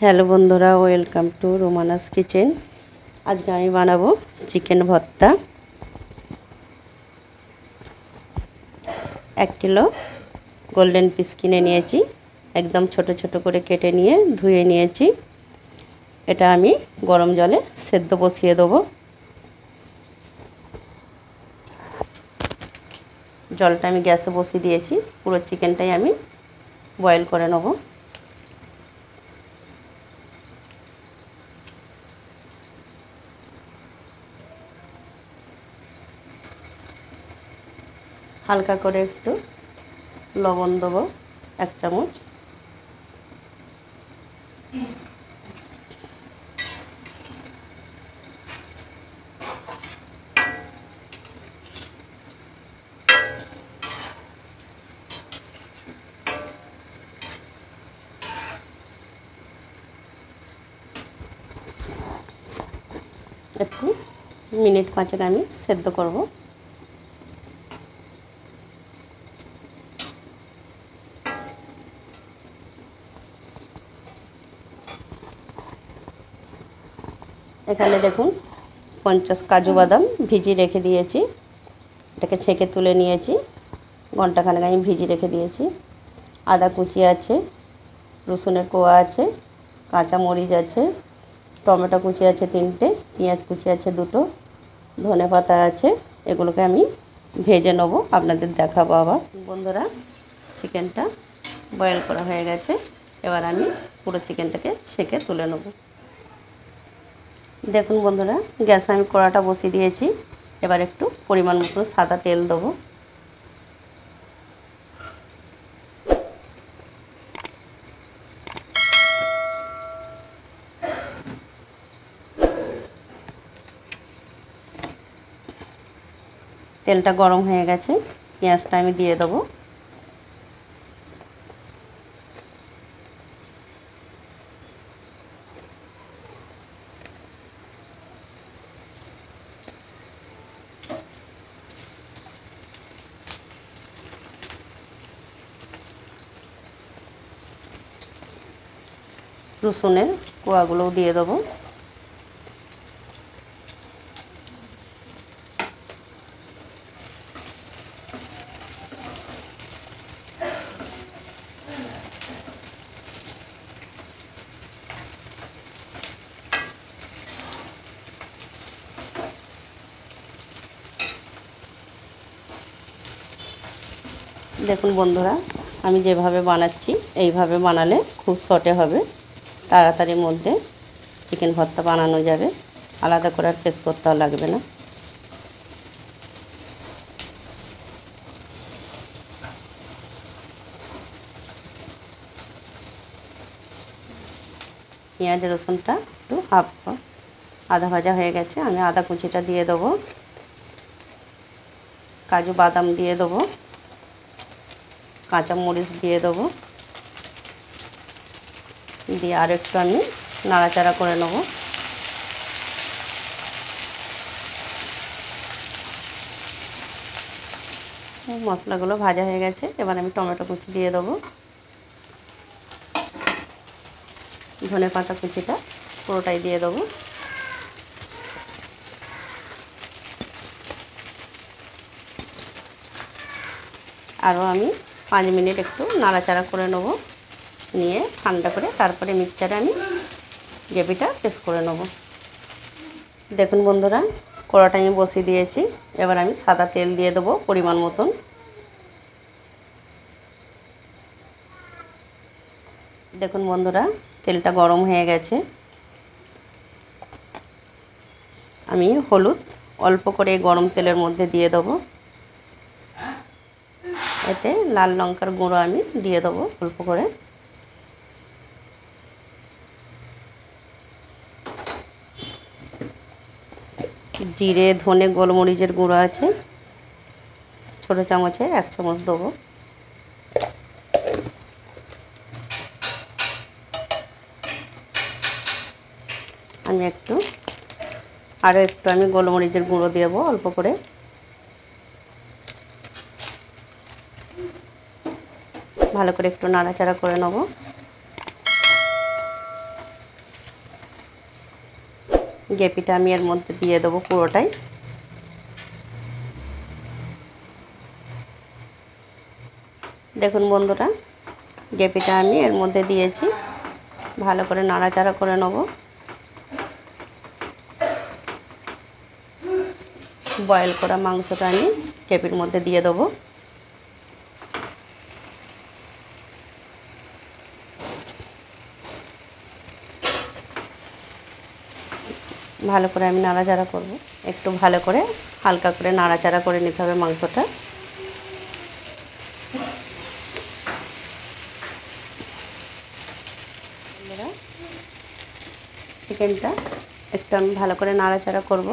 Hello বন্ধুরা, welcome to রোমানাস kitchen. আজকে আমি বানাবো চিকেন ভর্তা। 1 কিলো গোল্ডেন পিস কিনে নিয়েছি, একদম ছোট ছোট করে কেটে নিয়ে ধুয়ে নিয়েছি। এটা আমি গরম জলে সেদ্ধ বসিয়ে দেবো। জলটা আমি গ্যাসে বসিয়ে দিয়েছি, পুরো চিকেনটাই আমি বয়েল করে নেব। হালকা করে একটু লবণ দেবো, 1 চামচ। একটু মিনিট 5 আমি সেদ্ধ করব। এখানে দেখুন 50 কাজু বাদাম ভিজিয়ে রেখে দিয়েছি, এটাকে ছেঁকে তুলে নিয়েছি। ঘন্টাখানেক আমি ভিজিয়ে রেখে দিয়েছি। আদা কুচি আছে, রসুনের কোয়া আছে, কাঁচা মরিচ আছে, টমেটো কুচি আছে 3টে, পেঁয়াজ কুচি আছে 2টো, ধনে পাতা আছে। এগুলোকে আমি ভেজে নেবো, আপনাদের দেখাবো আবার। বন্ধুরা, চিকেনটা বয়েল করা হয়ে গেছে। এবার আমি পুরো চিকেনটাকে ছেঁকে তুলে নেব। দেখুন বন্ধুরা, গ্যাসে আমি কড়াটা বসিয়ে দিয়েছি। এবার একটু পরিমাণ মতো সাদা তেল দেবো। তেলটা গরম হয়ে গেছে, পেঁয়াজটা আমি দিয়ে দেবো। রসুনের কোয়াগুলোও দিয়ে দেবো। দেখুন বন্ধুরা, আমি যেভাবে বানাচ্ছি এইভাবে বানালে খুব শর্টে হবে, তাড়াতাড়ির মধ্যে চিকেন ভর্তা বানানো যাবে, আলাদা করে আর পেস্ট করতে লাগবে না। পেঁয়াজ রসুনটা একটু আধা ভাজা হয়ে গেছে, আমি আদা কুচিটা দিয়ে দেবো, কাজু বাদাম দিয়ে দেবো, কাঁচা মরিচ দিয়ে দেবো, দিয়ে আর একটু আমি নাড়াচাড়া করে নেব। মশলাগুলো ভাজা হয়ে গেছে, এবার আমি টমেটো কুচি দিয়ে দেবো, ধনে পাতা কুচিটা পুরোটাই দিয়ে দেবো। আরও আমি 5 মিনিট একটু নাড়াচাড়া করে নেব, নিয়ে ঠান্ডা করে তারপরে মিক্সচারে আমি গ্রেভিটা পেস্ট করে নেব। দেখুন বন্ধুরা, কড়াটা আমি বসিয়ে দিয়েছি। এবার আমি সাদা তেল দিয়ে দেবো পরিমাণ মতন। দেখুন বন্ধুরা, তেলটা গরম হয়ে গেছে। আমি হলুদ অল্প করে গরম তেলের মধ্যে দিয়ে দেবো। এতে লাল লঙ্কার গুঁড়ো আমি দিয়ে দেবো অল্প করে। জিরে ধনে গোলমরিচের গুঁড়ো আছে, ছোটো চামচে 1 চামচ দেবো। আমি আরও একটু আমি গোলমরিচের গুঁড়ো দেবো অল্প করে। ভালো করে একটু নাড়াচাড়া করে নেব। গ্রেভিটা আমি এর মধ্যে দিয়ে দেবো পুরোটাই। দেখুন বন্ধুরা, গ্রেভিটা আমি এর মধ্যে দিয়েছি, ভালো করে নাড়াচাড়া করে নেব। বয়েল করা মাংসটা আমি গ্রেভির মধ্যে দিয়ে দেবো। ভালো করে আমি নাড়াচাড়া করব, একটু ভালো করে হালকা করে নাড়াচাড়া করে নিতে হবে মাংসটা। চিকেনটা একটু আমি ভালো করে নাড়াচাড়া করব,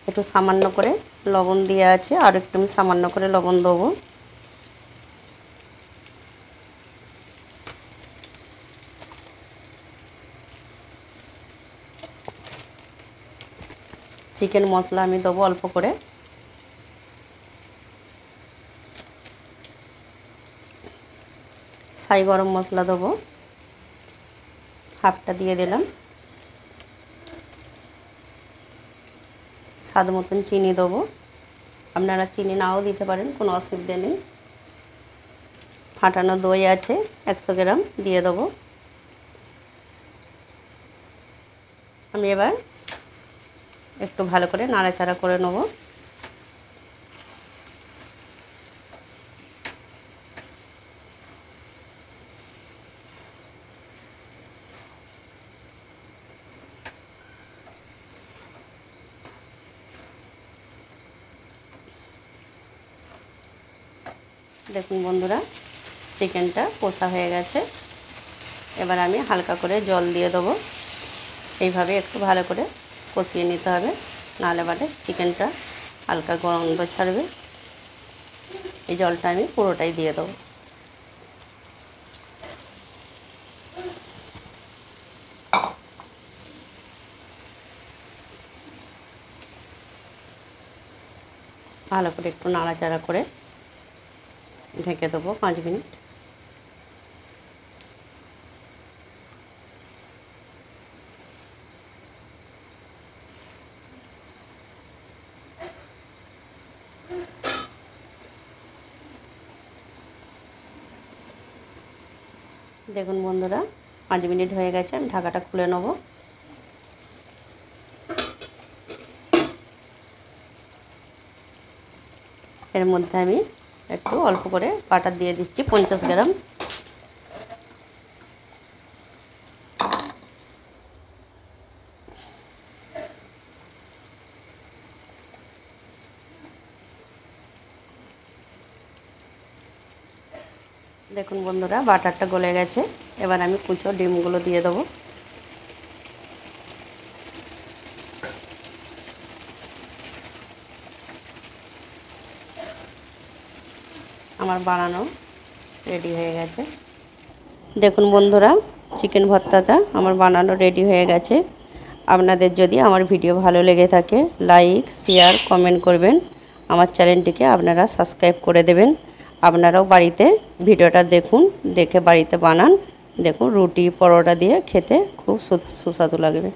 একটু সামান্য করে লবণ দিয়ে আছে, আর একটু আমি সামান্য করে লবণ দেবো। চিকেন মশলা আমি দেবো অল্প করে, ছাই গরম মশলা দেবো, হাফটা দিয়ে দিলাম। স্বাদ মতন চিনি দেবো, আপনারা চিনি নাও দিতে পারেন, কোনো অসুবিধা নেই। ফাটানো দই আছে 100 গ্রাম দিয়ে দেবো। আমি এবার একটু ভালো করে নাড়াচাড়া করে নেব। দেখুন বন্ধুরা, চিকেনটা কষা হয়ে গেছে। এবার আমি হালকা করে জল দিয়ে দেবো। এইভাবে একটু ভালো করে কষিয়ে নিতে হবে, নাহলে বাদে চিকেনটা হালকা গন্ধ ছাড়বে। এই জলটা আমি পুরোটাই দিয়ে দেবো। ভালো করে একটু নাড়াচাড়া করে ঢেকে দেবো 5 মিনিট। দেখুন বন্ধুরা, 5 মিনিট হয়ে গেছে, আমি ঢাকাটা খুলে নেব। এর মধ্যে আমি একটু অল্প করে বাটার দিয়ে দিচ্ছি 50 গ্রাম। দেখুন বন্ধুরা, বাটারটা গলে গেছে। এবার আমি কুচো ডিমগুলো দিয়ে দেবো। আমার বানানো রেডি হয়ে গেছে। দেখুন বন্ধুরা, চিকেন ভর্তাটা আমার বানানো রেডি হয়ে গেছে। আপনাদের যদি আমার ভিডিও ভালো লেগে থাকে, লাইক শেয়ার কমেন্ট করবেন। আমার চ্যানেলটিকে আপনারা সাবস্ক্রাইব করে দেবেন। আপনারাও বাড়িতে ভিডিওটা দেখুন, দেখে বাড়িতে বানান। দেখুন রুটি পরোটা দিয়ে খেতে খুব সুস্বাদু লাগবে।